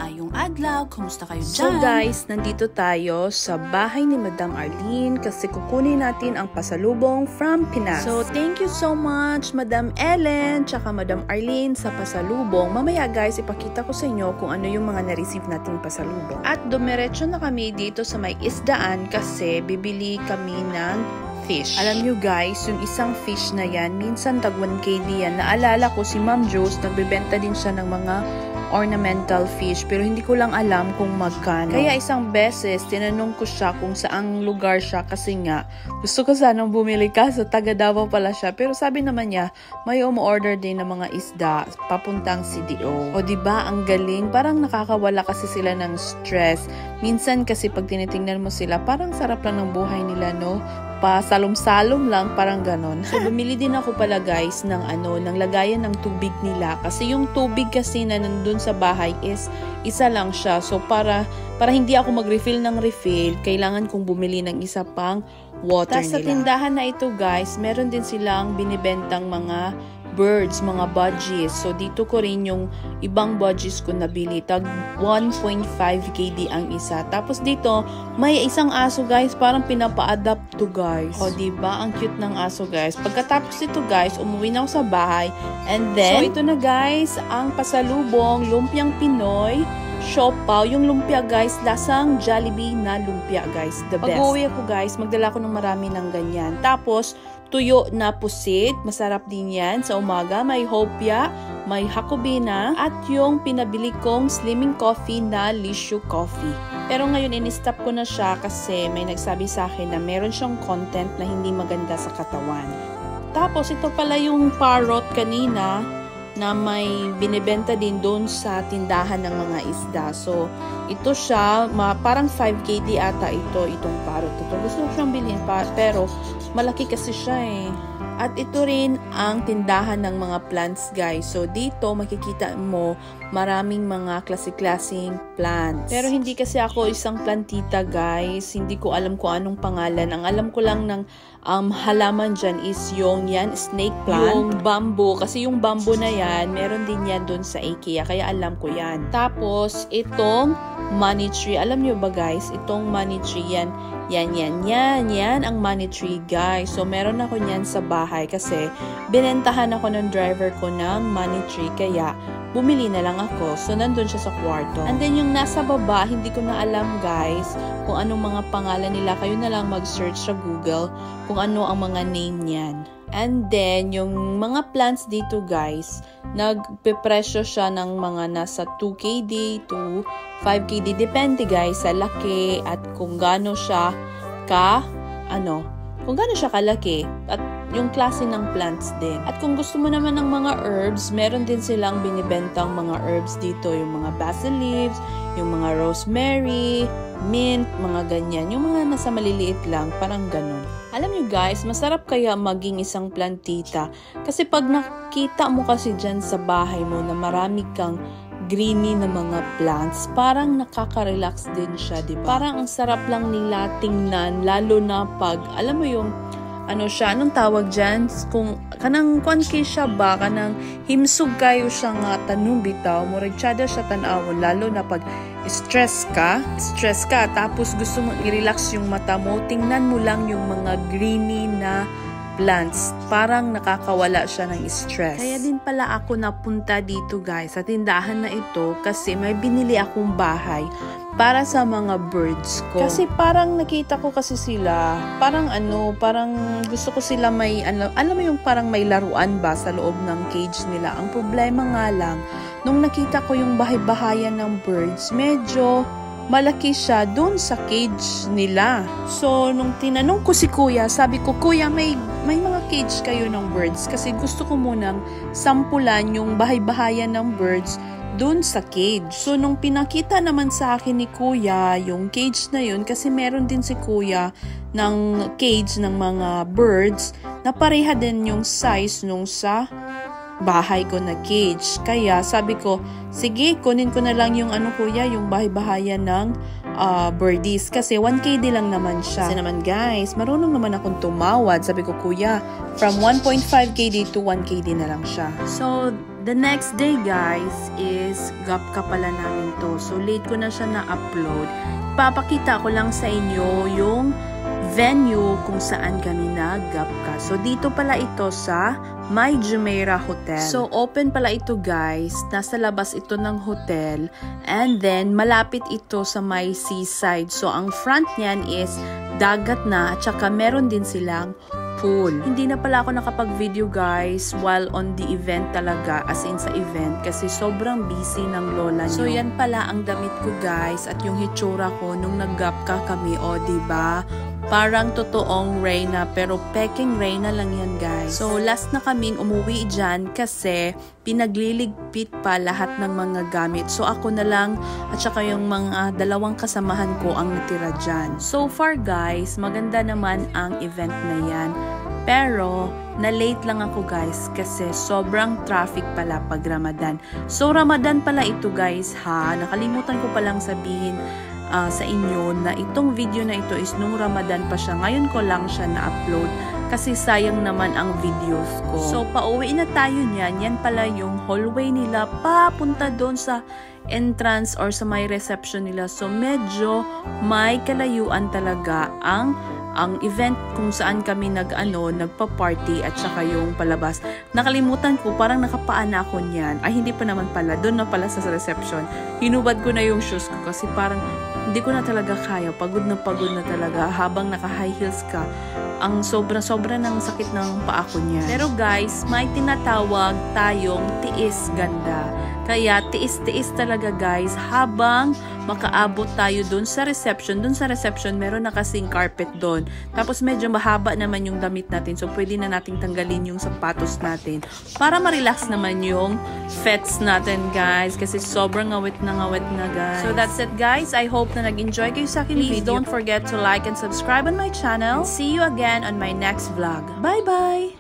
Maayong adlaw, kumusta kayo dyan? So guys, nandito tayo sa bahay ni Madam Arlene kasi kukunin natin ang pasalubong from Pinas. So thank you so much Madam Ellen tsaka Madam Arlene sa pasalubong. Mamaya guys, ipakita ko sa inyo kung ano yung mga na-receive nating pasalubong. At dumiretso na kami dito sa may isdaan kasi bibili kami ng fish. Alam nyo guys, yung isang fish na yan, minsan tag 1 KD yan. Naalala ko si Ma'am Jules, nagbebenta din siya ng mga ornamental fish pero hindi ko lang alam kung magkano. Kaya isang beses tinanong ko siya kung saang lugar siya kasi nga gusto ko sanang bumili kaso taga Davao pala siya pero sabi naman niya may umu-order din ng mga isda papuntang CDO. O diba ang galing, parang nakakawala kasi sila ng stress. Minsan kasi pag tinitingnan mo sila parang sarap lang ng buhay nila, no? Pasalom-salom lang, parang ganon. So, bumili din ako pala guys ng ng lagayan ng tubig nila. Kasi yung tubig kasi na nandun sa bahay is isa lang siya. So, para hindi ako mag-refill ng refill, kailangan kong bumili ng isa pang water nila. Sa tindahan na ito guys, meron din silang binibentang mga birds, mga budgies. So, dito ko rin yung ibang budgies ko nabili. Tag 1.5 KD ang isa. Tapos dito, may isang aso guys. Parang pinapa-adapt to guys. O, diba? Ang cute ng aso guys. Pagkatapos ito guys, umuwi na ako sa bahay. And then, so ito na guys, ang pasalubong, lumpiang Pinoy. Siopaw, yung lumpia guys, lasang Jollibee na lumpia guys, the best. Pag-uwi ako guys, magdala ko ng marami ng ganyan. Tapos, tuyo na pusit, masarap din yan sa umaga. May hopya, may hakobina, at yung pinabili kong slimming coffee na Lishu coffee. Pero ngayon, in-stop ko na siya kasi may nagsabi sa akin na meron siyang content na hindi maganda sa katawan. Tapos, ito pala yung parrot kanina na may binibenta din doon sa tindahan ng mga isda. So, ito siya, parang 5 KD ata itong parrot. Ito, gusto ko siyang bilhin pero malaki kasi siya eh. At ito rin ang tindahan ng mga plants guys. So, dito makikita mo maraming mga klase-klaseng plants. Pero hindi kasi ako isang plantita guys. Hindi ko alam kung anong pangalan. Ang alam ko lang ng halaman dyan is yung yan, snake plant. Yung bamboo. Kasi yung bamboo na yan, meron din yan dun sa IKEA. Kaya alam ko yan. Tapos, itong money tree. Alam nyo ba guys? Itong money tree yan. Yan ang money tree guys. So, meron ako niyan sa bahay kasi binentahan ako ng driver ko ng money tree. Kaya, bumili na lang ako. So, nandun siya sa kwarto. And then, yung nasa baba, hindi ko na alam guys kung anong mga pangalan nila. Kayo na lang mag-search sa Google kung ano ang mga name niyan. And then, yung mga plants dito guys, nagpepresyo siya ng mga nasa 2KD to 5KD. Depende guys sa laki at kung gaano siya kalaki at yung klase ng plants din. At kung gusto mo naman ng mga herbs, meron din silang binibentang mga herbs dito. Yung mga basil leaves, yung mga rosemary, mint, mga ganyan. Yung mga nasa maliliit lang, parang ganun. Alam nyo guys, masarap kaya maging isang plantita. Kasi pag nakita mo kasi dyan sa bahay mo na marami kang greeny na mga plants, parang nakaka-relax din siya, diba? Parang ang sarap lang nila tingnan, lalo na pag, alam mo yung, anong tawag dyan? Kung, kanang kwanki siya ba, kanang himsug kayo siya nga tanong bitaw, murag tsada siya tanawon, lalo na pag stress ka, tapos gusto mo i-relax yung mata mo, tingnan mo lang yung mga greeny na plants. Parang nakakawala siya ng stress. Kaya din pala ako napunta dito guys sa tindahan na ito kasi may binili akong bahay para sa mga birds ko. Kasi parang nakita ko kasi sila, parang gusto ko sila may, alam mo yung parang may laruan ba sa loob ng cage nila. Ang problema nga lang, nung nakita ko yung bahay-bahayan ng birds, medyo malaki siya dun sa cage nila. So, nung tinanong ko si kuya, sabi ko, kuya, may mga cage kayo ng birds? Kasi gusto ko munang sampulan yung bahay-bahayan ng birds dun sa cage. So, nung pinakita naman sa akin ni kuya yung cage na yun, kasi meron din si kuya ng cage ng mga birds na pareha din yung size nung sa bahay ko na cage. Kaya sabi ko, sige, kunin ko na lang yung kuya, yung bahay-bahayan ng birdies. Kasi 1KD lang naman siya. Kasi naman guys, marunong naman akong tumawad. Sabi ko, kuya, from 1.5KD to 1KD na lang siya. So, The next day guys is gapka pala namin to. So late ko na siya na-upload. Papakita ko lang sa inyo yung venue kung saan kami nag-gapka. So dito pala ito sa My Jumeirah Hotel. So open pala ito guys. Nasa labas ito ng hotel. And then malapit ito sa may seaside. So ang front niyan is dagat na at saka meron din silang pool. Hindi na pala ako nakapag-video guys while on the event talaga, as in sa event, kasi sobrang busy ng lola niyo. So yan pala ang damit ko guys at yung hitsura ko nung nag-gapka kami, o diba? Parang totoong Reyna, pero peking Reyna lang yan guys. So last na kaming umuwi dyan kasi pinagliligpit pa lahat ng mga gamit. So ako na lang at saka yung mga dalawang kasamahan ko ang natira dyan. So far guys, maganda naman ang event na yan. Pero na-late lang ako guys kasi sobrang traffic pala pag Ramadan. So Ramadan pala ito guys ha. Nakalimutan ko palang sabihin sa inyo na itong video na ito is nung Ramadan pa siya. Ngayon ko lang siya na-upload kasi sayang naman ang videos ko. So pauwi na tayo niyan. Yan pala yung hallway nila papunta doon sa entrance or sa may reception nila. So medyo may kalayuan talaga ang event kung saan kami nagpa-party at saka yung palabas. Nakalimutan ko, parang nakapaan na ako niyan. Ay, hindi pa naman pala. Doon na pala sa reception. Hinubad ko na yung shoes ko kasi parang hindi ko na talaga kaya. Pagod na talaga habang naka-high heels ka. Ang sobra ng sakit ng paa ko niya. Pero guys, may tinatawag tayong tiis ganda. Kaya tiis-tiis talaga guys habang makaabot tayo dun sa reception. Dun sa reception, meron na kasing carpet doon. Tapos medyo mahaba naman yung damit natin. So pwede na nating tanggalin yung sapatos natin para ma-relax naman yung fets natin guys. Kasi sobrang ngawit na guys. So that's it guys. I hope na nag-enjoy kayo sa akin video. Please don't forget to like and subscribe on my channel. And see you again on my next vlog. Bye-bye!